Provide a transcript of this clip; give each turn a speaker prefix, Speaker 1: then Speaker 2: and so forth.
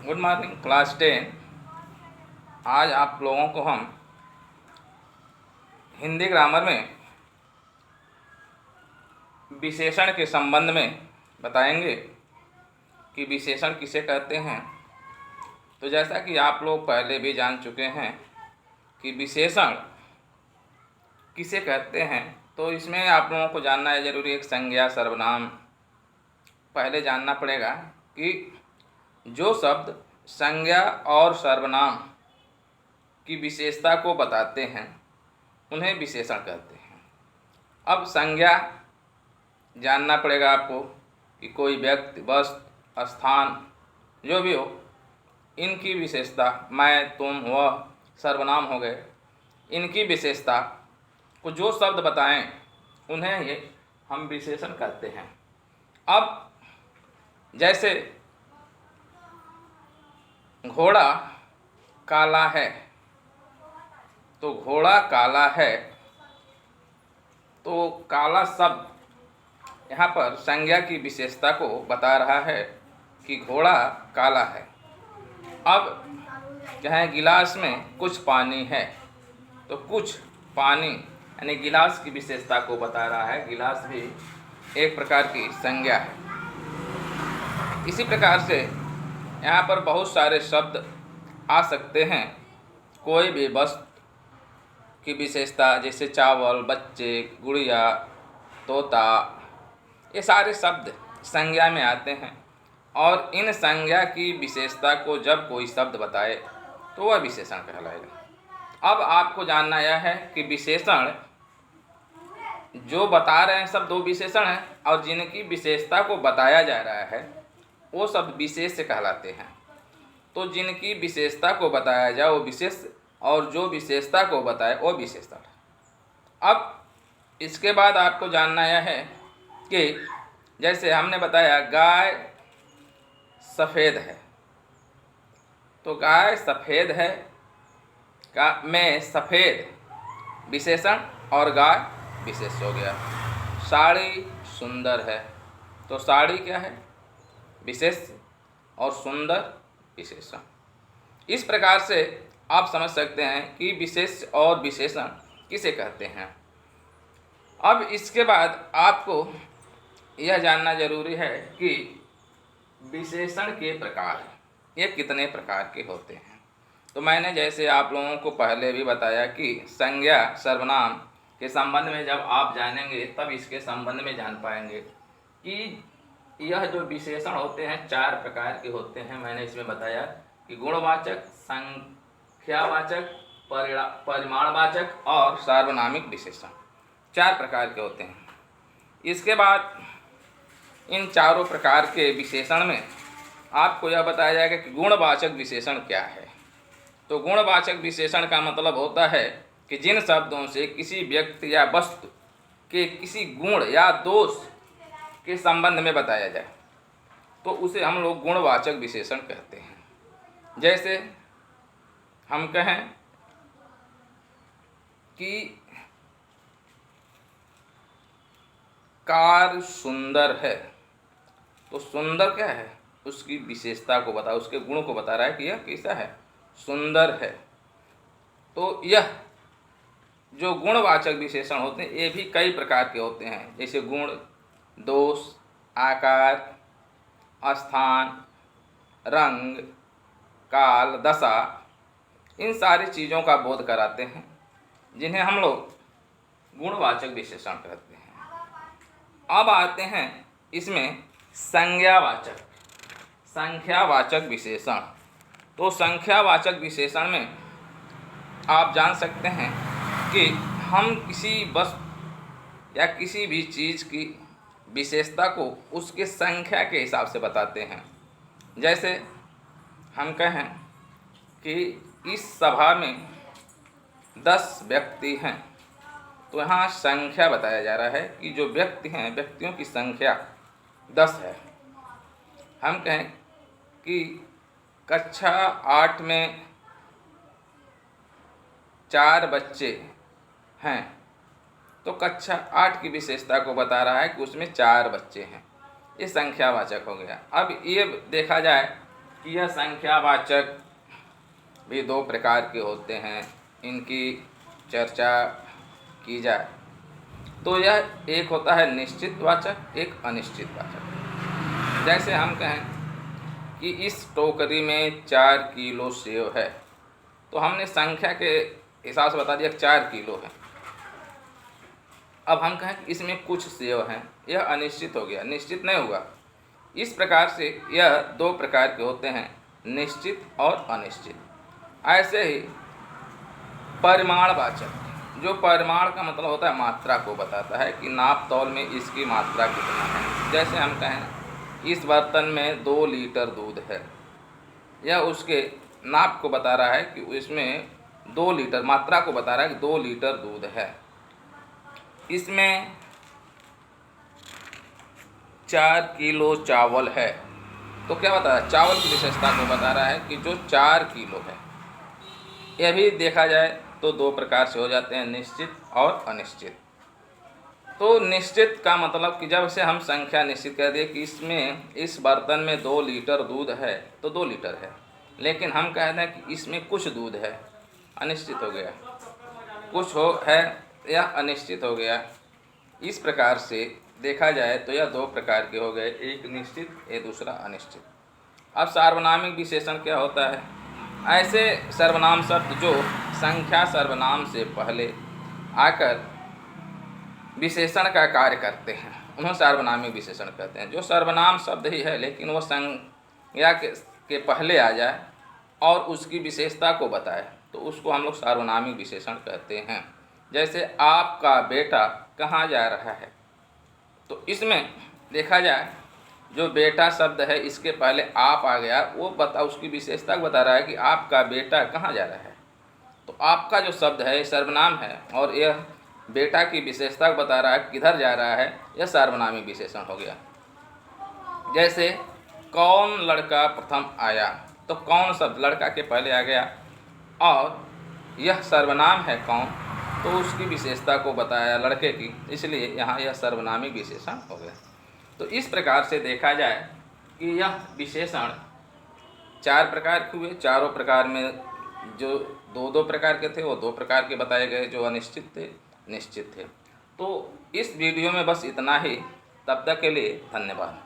Speaker 1: Good morning class 10। आज आप लोगों को हम हिंदी ग्रामर में विशेषण के संबंध में बताएंगे कि विशेषण किसे कहते हैं। तो जैसा कि आप लोग पहले भी जान चुके हैं कि विशेषण किसे कहते हैं, तो इसमें आप लोगों को जानना है ज़रूरी एक संज्ञा सर्वनाम पहले जानना पड़ेगा कि जो शब्द संज्ञा और सर्वनाम की विशेषता को बताते हैं उन्हें विशेषण कहते हैं। अब संज्ञा जानना पड़ेगा आपको कि कोई व्यक्ति, वस्तु, स्थान जो भी हो, इनकी विशेषता, मैं, तुम, वह सर्वनाम हो गए। इनकी विशेषता को जो शब्द बताएं उन्हें ये हम विशेषण कहते हैं। अब जैसे घोड़ा काला है, तो घोड़ा काला है, तो काला शब्द यहाँ पर संज्ञा की विशेषता को बता रहा है कि घोड़ा काला है। अब कहें गिलास में कुछ पानी है, तो कुछ पानी यानी गिलास की विशेषता को बता रहा है। गिलास भी एक प्रकार की संज्ञा है। इसी प्रकार से यहाँ पर बहुत सारे शब्द आ सकते हैं। कोई भी वस्तु की विशेषता, जैसे चावल, बच्चे, गुड़िया, तोता, ये सारे शब्द संज्ञा में आते हैं। और इन संज्ञा की विशेषता को जब कोई शब्द बताए तो वह विशेषण कहलाएगा। अब आपको जानना यह है कि विशेषण जो बता रहे हैं सब दो विशेषण हैं, और जिनकी विशेषता को बताया जा रहा है वो सब विशेष कहलाते हैं। तो जिनकी विशेषता को बताया जाए वो विशेष, और जो विशेषता को बताए वो विशेषण। अब इसके बाद आपको जानना यह है कि जैसे हमने बताया गाय सफ़ेद है, तो गाय सफ़ेद है का में सफ़ेद विशेषण और गाय विशेष हो गया। साड़ी सुंदर है, तो साड़ी क्या है, विशेष, और सुंदर विशेषण। इस प्रकार से आप समझ सकते हैं कि विशेष और विशेषण किसे कहते हैं। अब इसके बाद आपको यह जानना जरूरी है कि विशेषण के प्रकार ये कितने प्रकार के होते हैं। तो मैंने जैसे आप लोगों को पहले भी बताया कि संज्ञा सर्वनाम के संबंध में जब आप जानेंगे तब इसके संबंध में जान पाएंगे कि यह जो विशेषण होते हैं चार प्रकार के होते हैं। मैंने इसमें बताया कि गुणवाचक, संख्यावाचक, परिमाणवाचक और सार्वनामिक विशेषण चार प्रकार के होते हैं। इसके बाद इन चारों प्रकार के विशेषण में आपको यह बताया जाएगा कि गुणवाचक विशेषण क्या है। तो गुणवाचक विशेषण का मतलब होता है कि जिन शब्दों से किसी व्यक्ति या वस्तु के किसी गुण या दोष के संबंध में बताया जाए तो उसे हम लोग गुणवाचक विशेषण कहते हैं। जैसे हम कहें कि कार सुंदर है, तो सुंदर क्या है, उसकी विशेषता को बता, उसके गुण को बता रहा है कि यह कैसा है, सुंदर है। तो यह जो गुणवाचक विशेषण होते हैं ये भी कई प्रकार के होते हैं, जैसे गुण, दोष, आकार, स्थान, रंग, काल, दशा, इन सारी चीज़ों का बोध कराते हैं जिन्हें हम लोग गुणवाचक विशेषण कहते हैं। अब आते हैं इसमें संख्यावाचक विशेषण। तो संख्यावाचक विशेषण में आप जान सकते हैं कि हम किसी वस्तु या किसी भी चीज़ की विशेषता को उसके संख्या के हिसाब से बताते हैं। जैसे हम कहें कि इस सभा में 10 व्यक्ति हैं, तो यहाँ संख्या बताया जा रहा है कि जो व्यक्ति हैं, व्यक्तियों की संख्या 10 है। हम कहें कि कक्षा 8 में 4 बच्चे हैं, तो कक्षा 8 की विशेषता को बता रहा है कि उसमें 4 बच्चे हैं। ये संख्यावाचक हो गया। अब ये देखा जाए कि यह संख्यावाचक भी दो प्रकार के होते हैं, इनकी चर्चा की जाए तो यह एक होता है निश्चित वाचक, एक अनिश्चित वाचक। जैसे हम कहें कि इस टोकरी में 4 किलो सेव है, तो हमने संख्या के हिसाब से बता दिया 4 किलो है। अब हम कहें कि इसमें कुछ सेव हैं, यह अनिश्चित हो गया, निश्चित नहीं हुआ। इस प्रकार से यह दो प्रकार के होते हैं, निश्चित और अनिश्चित। ऐसे ही परिमाणवाचक, जो परिमाण का मतलब होता है मात्रा को बताता है कि नाप तौल में इसकी मात्रा कितना है। जैसे हम कहें इस बर्तन में 2 लीटर दूध है, यह उसके नाप को बता रहा है कि इसमें 2 लीटर, मात्रा को बता रहा है कि 2 लीटर दूध है। इसमें 4 किलो चावल है, तो क्या बता रहा है, चावल की विशेषता को बता रहा है कि जो 4 किलो है। यह भी देखा जाए तो दो प्रकार से हो जाते हैं, निश्चित और अनिश्चित। तो निश्चित का मतलब कि जब से हम संख्या निश्चित कर दिए कि इसमें, इस बर्तन में 2 लीटर दूध है, तो 2 लीटर है। लेकिन हम कह दें कि इसमें कुछ दूध है, अनिश्चित हो गया, कुछ हो है या अनिश्चित हो गया। इस प्रकार से देखा जाए तो यह दो प्रकार के हो गए, एक निश्चित, एक दूसरा अनिश्चित। अब सार्वनामिक विशेषण क्या होता है? ऐसे सर्वनाम शब्द जो संख्या सर्वनाम से पहले आकर विशेषण का कार्य करते हैं, उन्हें सार्वनामिक विशेषण कहते हैं। जो सर्वनाम शब्द ही है लेकिन वो संज्ञा के पहले आ जाए और उसकी विशेषता को बताए, तो उसको हम लोग सार्वनामिक विशेषण कहते हैं। जैसे आपका बेटा कहाँ जा रहा है, तो इसमें देखा जाए जो बेटा शब्द है इसके पहले आप आ गया, वो उसकी विशेषता बता रहा है कि आपका बेटा कहाँ जा रहा है। तो आपका जो शब्द है सर्वनाम है और यह बेटा की विशेषता बता रहा है किधर जा रहा है, यह सार्वनामिक विशेषण हो गया। जैसे कौन लड़का प्रथम आया, तो कौन शब्द लड़का के पहले आ गया और यह सर्वनाम है कौन, तो उसकी विशेषता को बताया लड़के की, इसलिए यहाँ यह सर्वनामिक विशेषण हो गया। तो इस प्रकार से देखा जाए कि यह विशेषण 4 प्रकार के हुए। चारों प्रकार में जो 2-2 प्रकार के थे वो 2 प्रकार के बताए गए, जो अनिश्चित थे, निश्चित थे। तो इस वीडियो में बस इतना ही। तब तक के लिए धन्यवाद।